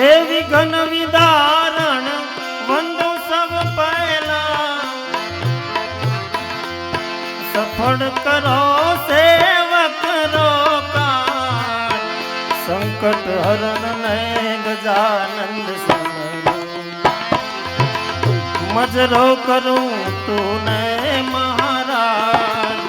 हे विघन विदारण वंदो सब पहला सफल करो सेवक रोका संकट हरण नय गजानंद समय मजरो करूं तूने महाराज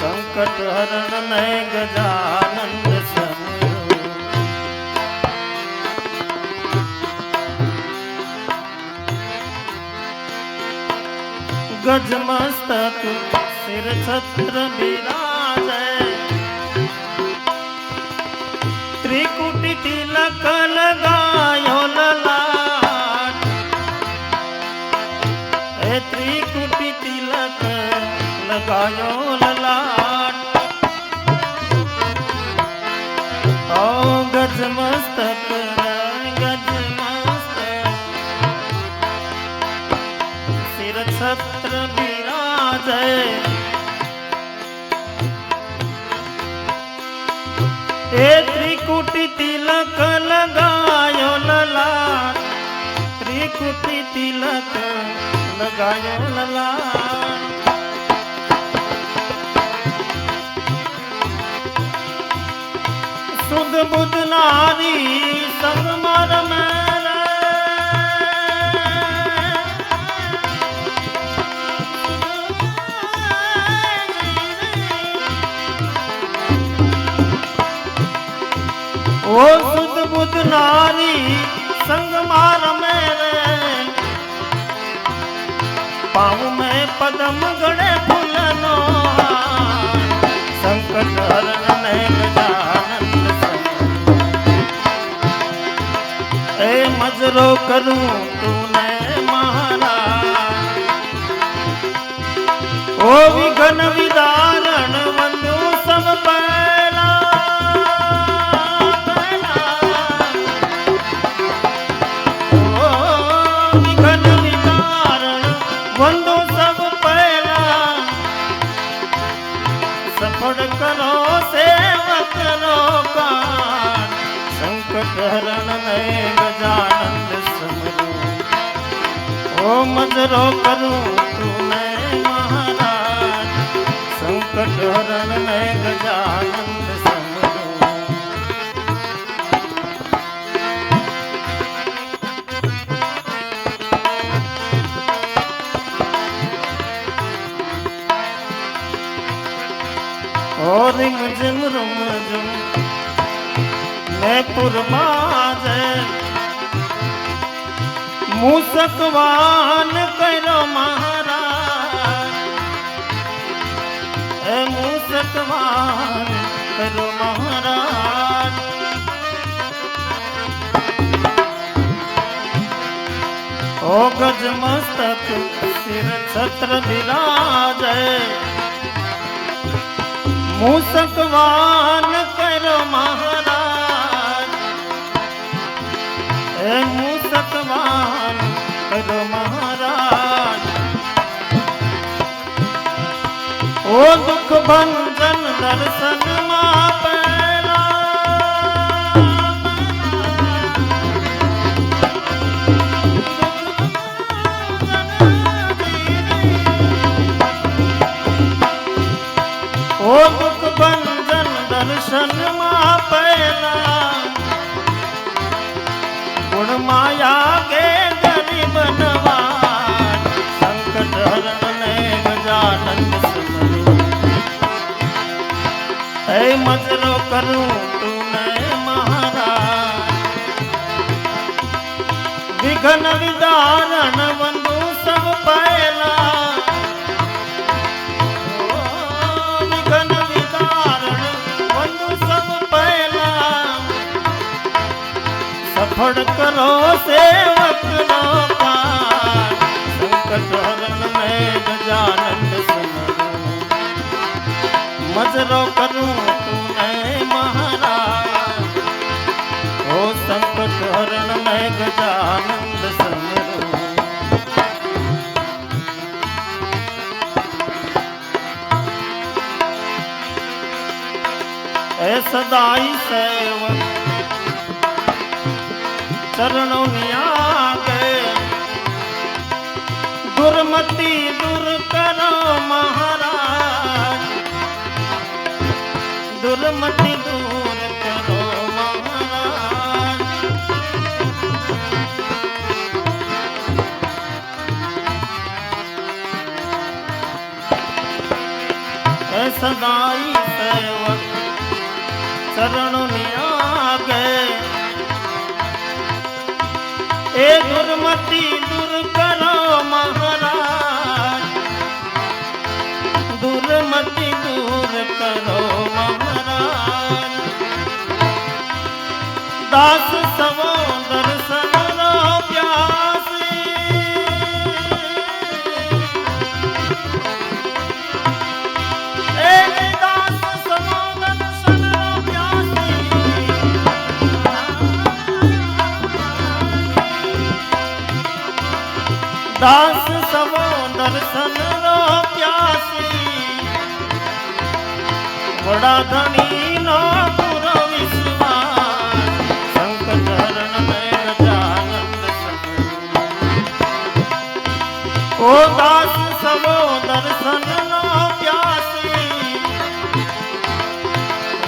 संकट हरण नय गजानंद समय गज मस्तक सिर छत्र विराजै त्रिकुटी तिलक लगायो ललाट हे त्रिकुटी तिलक लगायो ललाट ओ गज मस्तक सिर छत्र विराजै हे त्रिकुटी तिलक लगायो ललाट त्रिकुटी तिलक लगायो ललाट सुध बुध नारी संग मर मेरे ओ सुध बुध नारी संग मार मेरे पाँव में पदम गड़े फूलनो संकट हरण नय गजानंद ए मजरो करूं तूने महाराज ओ विघन विदारण वंदो सब पहला वंदो सब पहला सफल करो सेवक रोका संकट हरण नय गजानंद समरो ओ मजरो करूं तूने महाराज संकट हरण नय गजानंद समरो और रिमझिम रुमझुम मैं पुरमाजे मूसकवान करो महाराज ए मूसकवान करो महाराज ओ गज मस्तक सिर छत्र विराजै मूसकवान करो महाराज हे मूसकवान करो महाराज ओ दुख भंजन दर्शन मां पहला ओ दुख भंजन दर्शन मां पहला गुण माया के गरीब नवाज संकट हरण नय गजानंद समरो ऐ मजरो करूं तूने महाराज विघन विदारण वंदो सब पहला सफल करो सेवक रोका संकट हरण नय गजानंद समरो मजरो करूं तूने महाराज ओ संकट हरण नय गजानंद समरो ऐ सदाई सेवक शरणों नियागे दुर्मति दूर करो महाराज दुर्मति दूर करो महाराज सदाई सेवक शरणों नियागे ए दुर्मति दूर करो महाराज दुर्मति दूर करो महाराज दास सवो दर्शन रो प्यासी ए दास सवो दर्शन रो प्यासी दास सवो दर्शन रो प्यासी बड़ा धनी नो पूरो विश्वास संकट हरण में गजानंद ओ दास सवो दर्शन नो प्यासी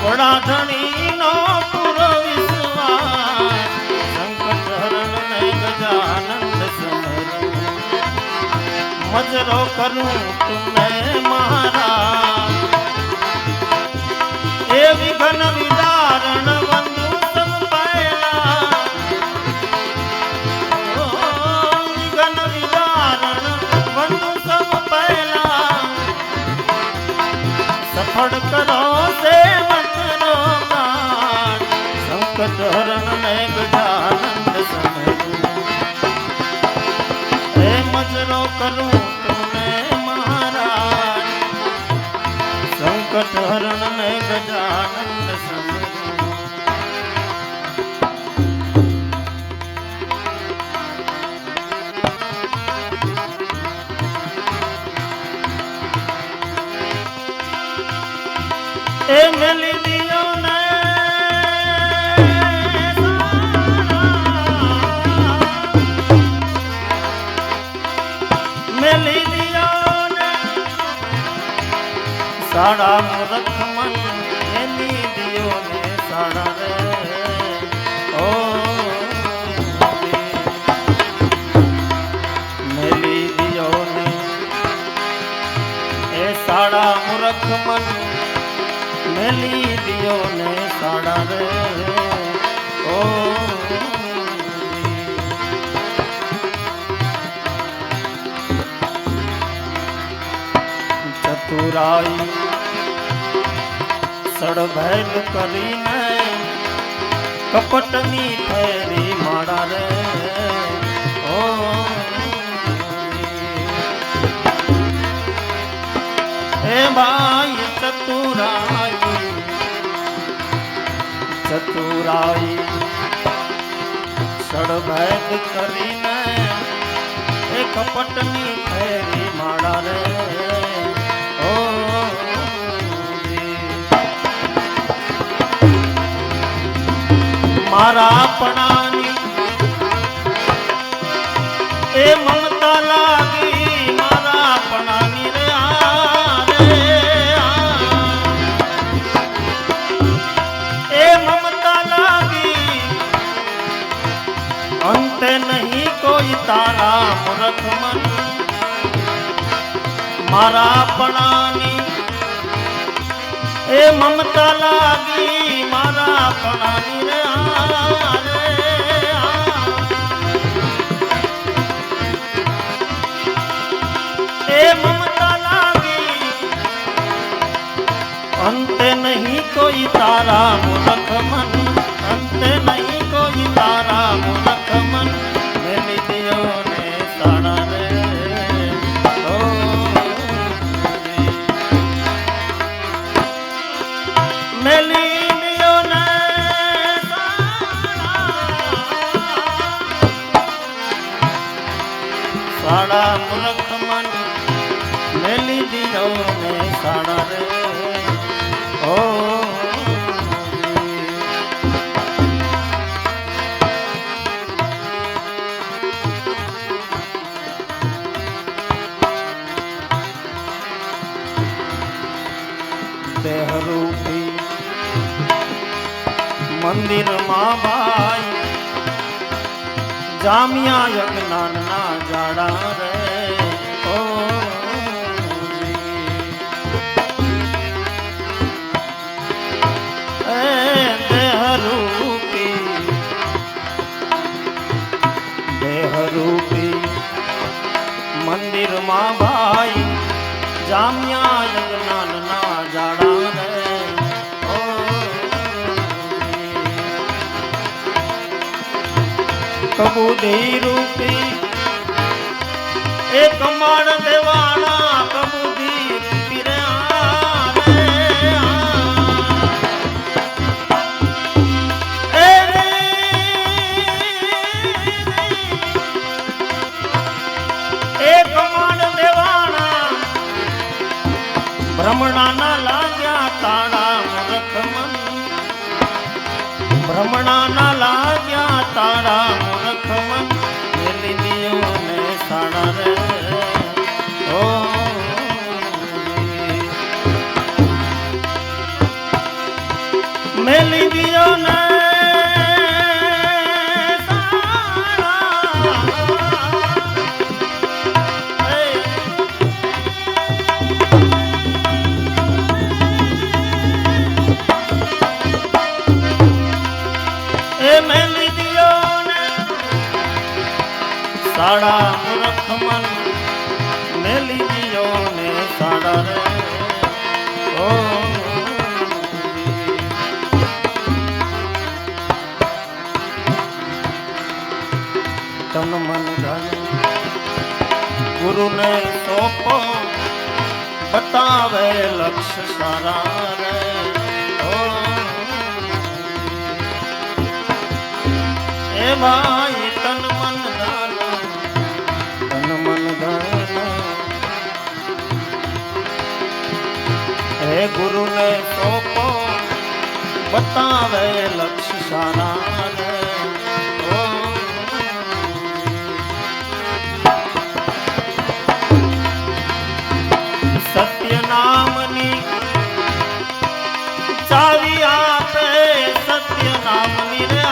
बड़ा धनी नो पूरो विश्वास संकट हरण में गजानंद समरो मजरो करूं तुम्हें महाराज ए विघन विदारण बंधु सब पहला ओ विघन विदारण बंधु सब पहला सफल करो सेवक रो काज संकट हरण में गजानंद समरो ए मजरो करूं तुम्हें महाराज संकट हरण में गजानंद समरो ए मिली दियो ने मिली दियो ने साड़ा मूर्ख मन मेली दियो ने साड़ा रे ओ मेली दियो ने ए साड़ा मूर्ख मन मेली दियो ने साड़ा रे ओ चतुराई सड़भैल करीने कपटनी ठहरी माड़ा रे ओ हे भाई चतुराई चतुराई सड़भैल करीने कपटनी ठहरी माड़ा रे ओ मारा अपनानी ए ममता लागी मारा अपनानी रे ए ममता लागी अंत नहीं कोई तारा मूर्ख मन मारा अपनानी ए ममता लागी मारा अपनानी रे ए ममता लागी अंत नहीं कोई तारा मूर्ख मन अंत नहीं कोई तारा मूर्ख मन मेली दियो ने साड़ा रे ओ मेली दियो ने साड़ा मूर्ख मन मेली दियो ने साड़ा रे ओ રૂપી મંદિરમાં ભાઈ જામ્યા યજ્ઞાનના જાડા રે ઓ દેહરૂપી મંદિરમાં ભાઈ જામ્યા યજ્ઞાનના જાડા રે કબૂદી રૂપી એક માણ દેવાણા કબૂદી રૂપી રે એક માણ દેવાણા ભ્રમણાના લાગ્યા તાળા મૂર્ખમન ભ્રમણાના લાગ્યા તાળા મૂર્ખમન મેલી દિયો ને સાડા રે ઓ મેલી દિયો ને સાડા મૂર્ખમન મેલી દિયો ને સાડા રે ઓ તન મન ધન ગુરુને સોંપો બતાવે લક્ષ્ય સારા રે ઓ એ ભાઈ તન મન હે ગુરુ ને સોંપો બતાવે લક્ષ્ય સારા રે ઓ સત્ય નામની ચાવી આપે સત્ય નામની રે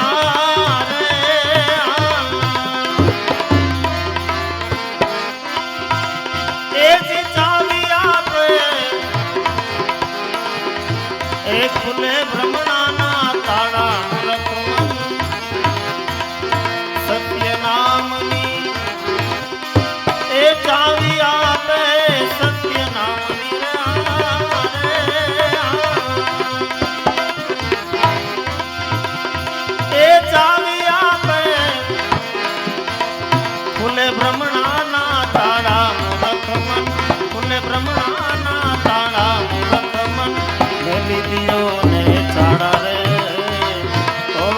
ખુલે ભ્રમણાના તાળા મૂર્ખમન સત્ય નામની એ ચાવી આપે સત્ય નામની એ ચાવી આપે ખુલે ભ્રમણાના તાળા મૂર્ખમન ખુલે ભ્રમણાના તાળા મૂર્ખમન મેલી દિયો ને ચાડા રે ઓ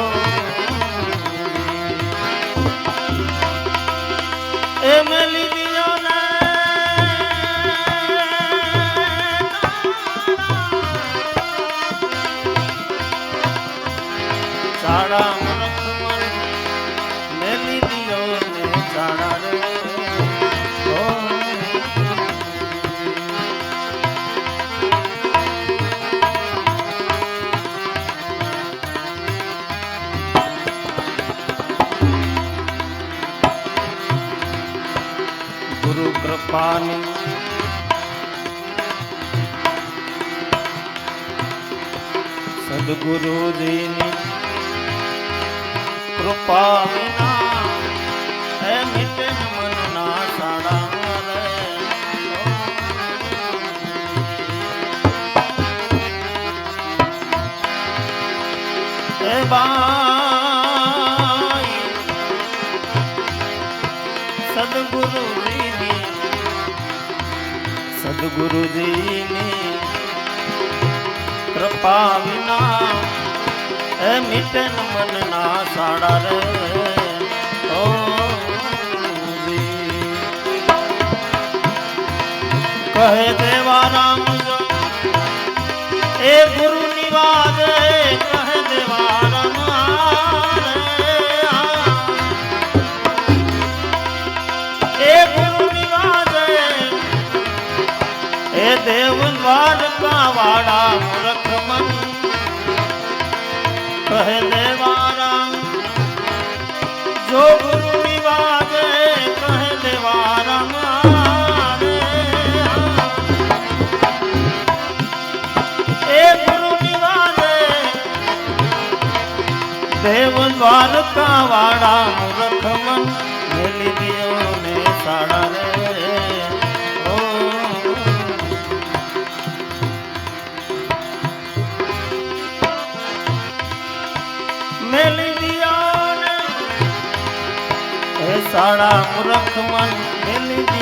એ મેલી દિયો ને ચાડા મૂર્ખમન મેલી દિયો ને ચાડા રે ઓ ગુરુ કૃપાની સદગુરુજીની કૃપા વિના હે મિટે મનના સાડા રે હે બાઈ સદગુરુજીની કૃપા વિના એ મિટે મનના સાડા રે ઓ કહે દેવારામ જો એ ગુરુ નિવાજે કહે દેવારામ એ ગુરુ નિવાજે એ દેવ દ્વારકા વાળા મૂર્ખ દ્વારકા વાળા મૂર્ખ મન મેલી દિયો ને સાડા રે ઓ મેલી દિયો ને સાડા મૂર્ખ મન મેલી